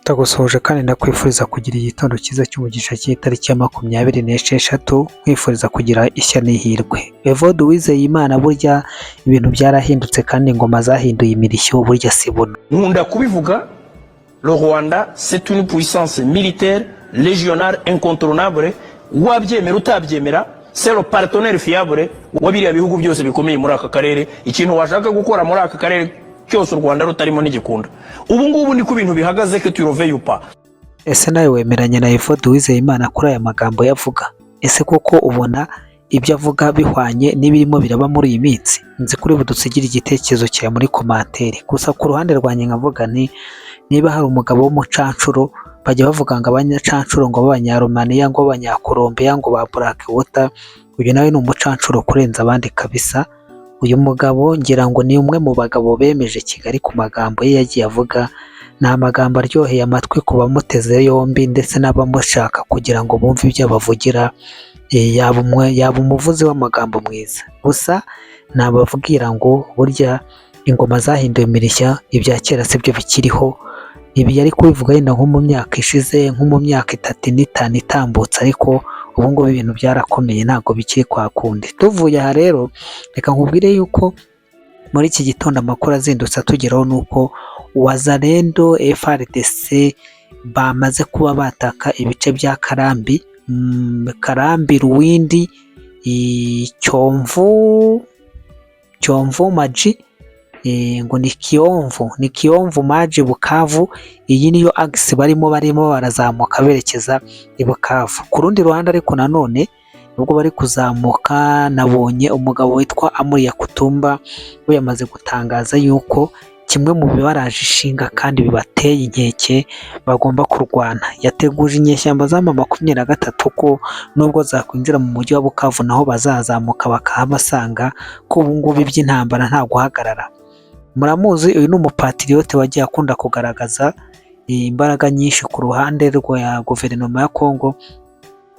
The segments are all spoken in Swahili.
Ndagusohoje kandi ndakwifuriza kugira igitondo cyiza cy'umugisha cy'itariki ya 26 nkwifuriza kugira ishya n'ihirwe. Evode Uwizeyimana, burya ibintu byarahindutse kandi ingoma zahinduye imirishyo, burya sibona. Nkunda kubivuga, le Rwanda c'est une puissance militaire régionale incontournable, wabyemera utabyemera c'est le partenaire fiable wabiriya bihugu byose bikomeye muri aka karere. Ikintu washaka gukora muri aka karere cyose u Rwanda rutarimo n'igikunda. Ubu ngubu niko ibintu bihagaze que tu reveilles pas. Ese nawe wemeranya na Evode Uwizeyimana kuri aya magambo yavuga? Ese koko ubona ibyo avuga bihwanye n'ibirimo biraba muri iyi minsi? Nzi kuri budusigira igitekerezo cyawe muri commentaire. Gusa ku ruhande rwanjye nkavuga nti niba hari umugabo w'umucancuro, bajya bavuga ngo abanyacancuro ngo b'abanyaromaniya ngo b'abanyakolombiya ngo ba Black Water, uyu nawe ni umucancuro kurenza abandi kabisa. Uyu mugabo ngira ngo ni umwe mu bagabo bemeje Kigali ku magambo ye yagiye avuga. Ni amagambo aryoheye amatwi ku bamuteze yombi ndetse n'abamushaka kugira ngo bumve ibyo abavugira. Yaba umuvuzi w'amagambo mwiza, gusa nabavugira ngo burya ingoma zahinduye imirishya, ibya kera sibyo bikiriho. Ibi yari kubivuga yenda nko mu myaka ishize, nko mu myaka 3 n'itanu itambutse, ariko ubu ngubu ibintu byarakomeye ntabwo bikiri kwa kundi. Tuvuye aha rero, reka nkubwire yuko muri iki gitondo amakuru azindutse atugeraho nuko Wazalendo FARDC bamaze kuba bataka ibice bya Karambi, Ruwindi, Cyomvu Maji, ngo ni Kiyomvu Maji, Bukavu. Iyi niyo axe barimo barazamuka berekeza i Bukavu. Ku rundi ruhande ariko nanone ubwo bari kuzamuka, nabonye umugabo witwa Amuriya Kutumba we yamaze gutangaza yuko kimwe mu bibaraje ishinga kandi bibateye inkeke bagomba kurwana. Yateguje inyeshyamba za M23 ko nubwo zakwinjira mu mujyi wa Bukavu naho bazazamuka bakahabasanga, ko ubu ngubu iby'intambara nta guhagarara. Muramuzi, uyu ni umupatriote wagiye akunda kugaragaza imbaraga nyinshi ku ruhande rwa guverinoma ya Kongo,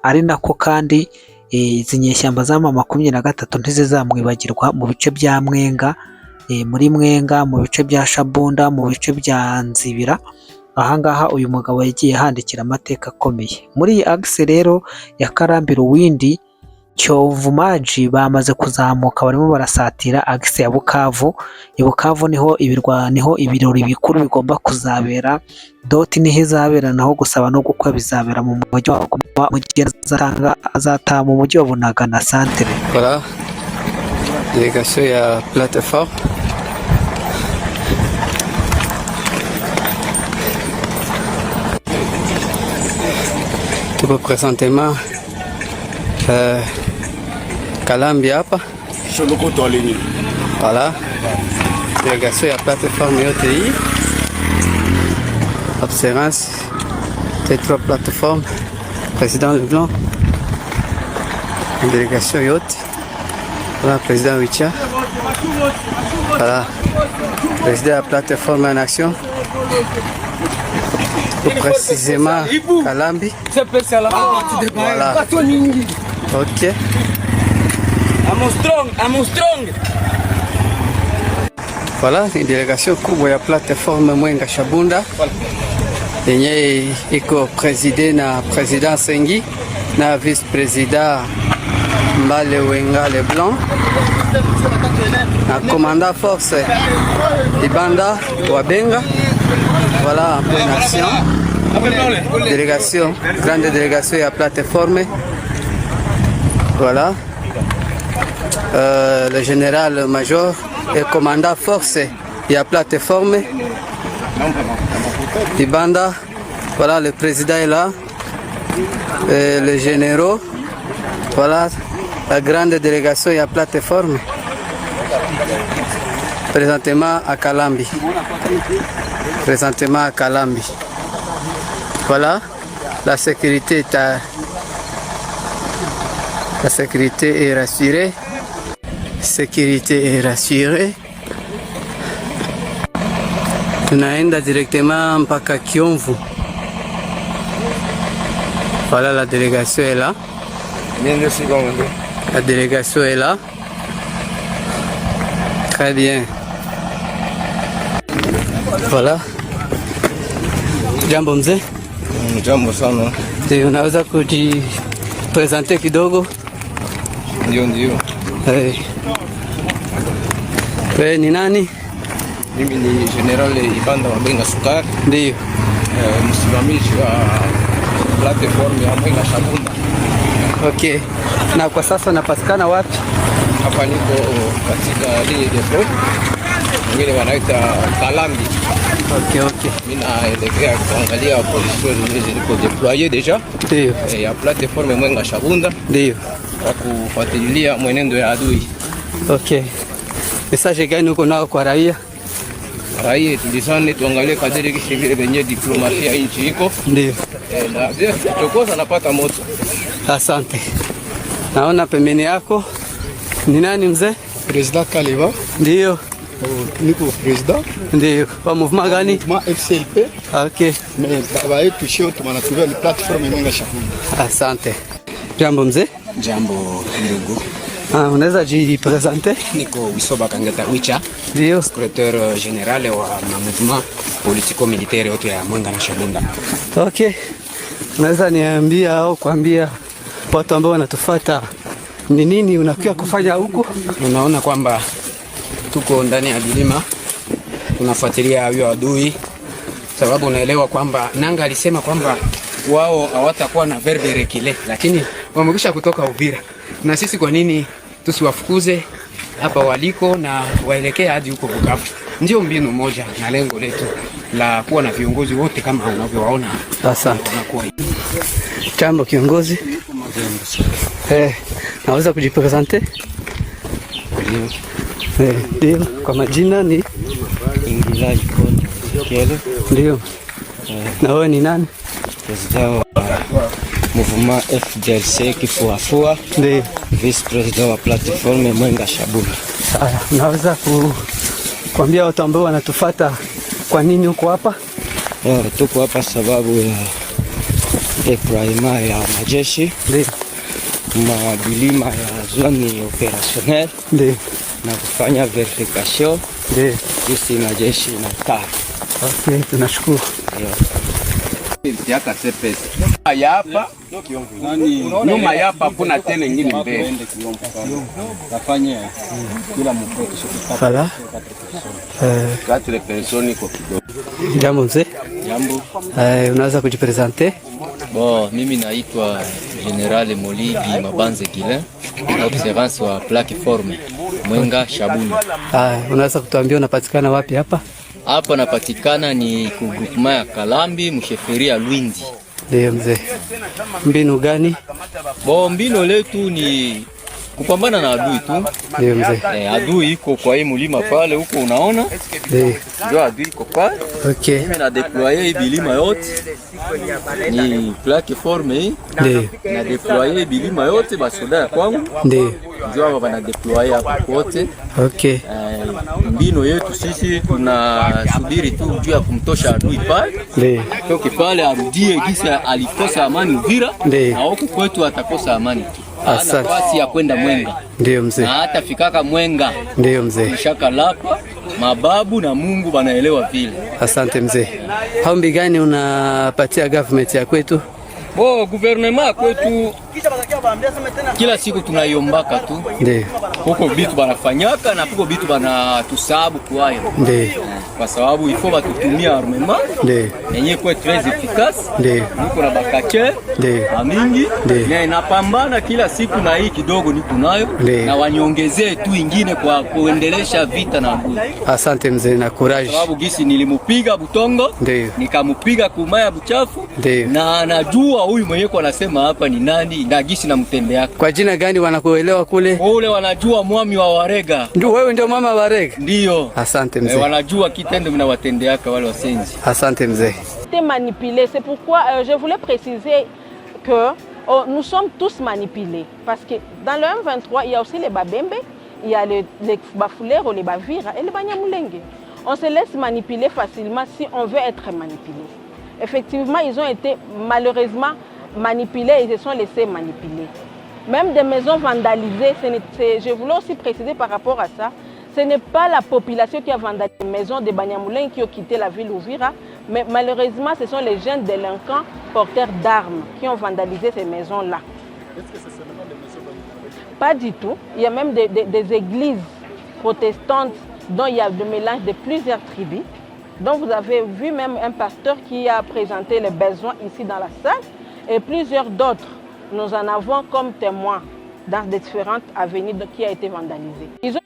ari nako kandi izi nyeshyamba za M23 ntizizamwibagirwa mu bice bya Mwenga, muri Mwenga, mu bice bya Shabunda, mu bice bya Nzibira. Ahangaha uyu mugabo yagiye handikira amateka akomeye. Muri iyi axe rero ya Karambi, Ruwindi, Cyomvu Maji bamaze kuzamuka, barimo barasatira axe ya Bukavu. I Bukavu niho ibirori bikuru bigomba kuzabera. Doti niho izabera, naho gusaba no gukwa bizabera mu mujyi wa Goma, azataha mu mujyi wa Bunaga na Centre. Voilà, délégation ya plateforme. Tuko présentement Kalambi hapa. Voilà, délégation ya plateforme yote hii. Observance des 3 plateformes, président Leblanc, délégation yote. Voilà, président Wicha. Voilà, président de la plateforme en action. Plus précisément Kalambi. Voilà. Ok. I'm strong. Voilà, une délégation kubwa ya plateforme Mwenga Shabunda yenye iko preside na president Sengi na vice president Mbale Wenga Leblanc na commandant force Ibanda Wabenga. Voilà, un peu une action. Délégation, grande délégation à plateforme. Voilà. Le général-major et commandant force à plateforme. Ibanda. Voilà, le président est là. Et les généraux. Voilà, la grande délégation à plateforme. Présentement à Kalambi. Voilà, la sécurité est rassurée. Tunaenda directement mpaka Kyomvu. Voilà, la délégation est là. La délégation est là. Très bien. Voilà. Jambo mzee. Jambo sana. Unaweza kujipresente kidogo? Ndio. Wewe ni nani? Mimi ni General Ibanda wa Mwenga Sukari. Ndio. Msimamizi wa platform ya Mwenga Shabunda. Okay. Na kwa sasa napatikana wapi? Hapa niko katika ligne de front. Wengine wanaita Kalambi. Okay. Mimi naelekea kuangalia position zilizo deployé deja. Ndio. Ya platform ya Mwenga Shabunda. Ndio. Kwa kufuatilia mwenendo ya adui. Okay. Message gani uko nao kwa raia? Raia tulisane tuangalie kadiri kishivile venye diplomasia ya nchi iko. Ndio. Na chokoza napata moto. Asante. Naona pembeni yako ni nani mzee? President Kaleva. Ndio. Niko president. Ndio. Wa mouvement gani? Mouvement FCLP. Okay. Mais baba yetu shio tumanatulia ni platform Mwenga Shabunda. Asante. Jambo mzee. Jambo ndugu. Unaweza jipresente? Niko Wisoba Kangeta Wicha. Ndio. Secrétaire général wa mouvement politico militaire yote ya Mwenga na Shabunda. Okay. Unaweza niambia au kuambia watu ambao wanatufuata ni nini unakuja kufanya huko? Unaona kwamba tuko ndani ya bilima tunafuatilia hiyo adui, sababu unaelewa kwamba Nanga alisema kwamba wao hawatakuwa na verbe rekile, lakini wamekwisha kutoka Uvira. Na sisi kwa nini tusiwafukuze hapa waliko na waelekee hadi huko Bukavu? Ndio mbinu moja na lengo letu la kuwa na viongozi wote kama unavyowaona. Asante. Jambo kiongozi. Naweza kujipresente? Ndio. Kwa majina ni Ingila Ikondo Kielo. Ndio. Na wewe ni nani? President wa mouvement FDLC Kifuafua. Ndio. Vice president wa platform Mwenga Shabunda. Naweza kuambia watu ambao wanatufuata kwa nini uko hapa? Tuko hapa sababu ya deploiement ya majeshi. Ndio. Mabilima ya zone opérationnelle. Ndio. Na kufanya verification. Ndio. Jinsi majeshi na taa. Okay, tunashukuru. Yaka sepesi. Hapa nyuma hapa kuna tena nyingine mbele. Tafanya kila mtu Fala. 4 personnes kwa kidogo. Jambo mzee. Jambo. Unaweza kujipresente? Mimi naitwa General Moligi Mabanze Gilin, observance wa platform Mwenga Shabunda. Unaweza kutuambia unapatikana wapi hapa? Hapa napatikana ni ku groupement ya Kalambi, msheferi ya Lwindi. Ndio mzee. Mbinu gani? Mbinu letu ni kupambana na adui tu. Ndio mzee. Adui iko kwa hii mlima pale huko unaona? Ndio adui iko pale. Okay. Mimi na deployer hii bilima yote. Ni platform hii. Ndio. Na deployer bilima yote basoda ya kwangu. Ndio. Ndio hapa bana deployer hapo kote. Okay. Mbinu yetu sisi tunasubiri tu juu ya kumtosha adui pale. Ndio. Toki pale arudie gisa alikosa amani Uvira. Na huko kwetu atakosa amani. Asante. Nafasi ya kwenda Mwenga. Ndio mzee. Na hata fikaka Mwenga. Ndio mzee. Shaka lapa mababu na Mungu banaelewa vile. Asante mzee. Haombi gani unapatia government ya kwetu? Gouvernement kwetu kila siku tunaiombaka tu. Ndio. Huko bitu banafanyaka na huko bitu banatusabu kwayo. Ndio. Kwa sababu ifo batutumia armement. Ndio. Yenye kwa très efficace. Ndio. Niko na bakache. Ndio. Amingi. Ndio. Na inapambana kila siku na hii kidogo niko nayo. Na wanyongezee tu ingine kwa kuendelesha vita na adui. Asante mzee na courage. Sababu gisi nilimupiga Butongo. Ndio. Nikamupiga Kumaya Buchafu. Ndio. Na najua huyu mwenyewe kwa anasema hapa ni nani na gisi na mtembeaka. Kwa jina gani wanakuelewa kule? Ule wanajua mwami wa Warega. Ndio wewe ndio mama wa Warega? Ndio. Asante mzee. Wanajua kitendo mnawatendeaka wale wasenzi. Asante mzee. Manipulé, c'est pourquoi je voulais préciser que nous sommes tous manipulés parce que dans le M23 il y a aussi les Babembe, il y a les Bafulero, les Bavira et les Banyamulenge. On se laisse manipuler facilement si on veut être manipulé. Effectivement, ils ont été malheureusement manipulés, ils se sont laissés manipuler. Même des maisons vandalisées, je voulais aussi préciser par rapport à ça, ce n'est pas la population qui a vandalisé les maisons des Banyamulenge qui ont quitté la ville Uvira, Mais malheureusement, ce sont les jeunes délinquants porteurs d'armes qui ont vandalisé ces maisons-là. Est-ce que c'est seulement des maisons vandalisées? Pas du tout. Il y a même des églises protestantes dont il y a le mélange de plusieurs tribus. Donc vous avez vu même un pasteur qui a présenté les besoins ici dans la salle et plusieurs d'autres. Nous en avons comme témoins dans des différentes avenues qui ont été vandalisées. Ils ont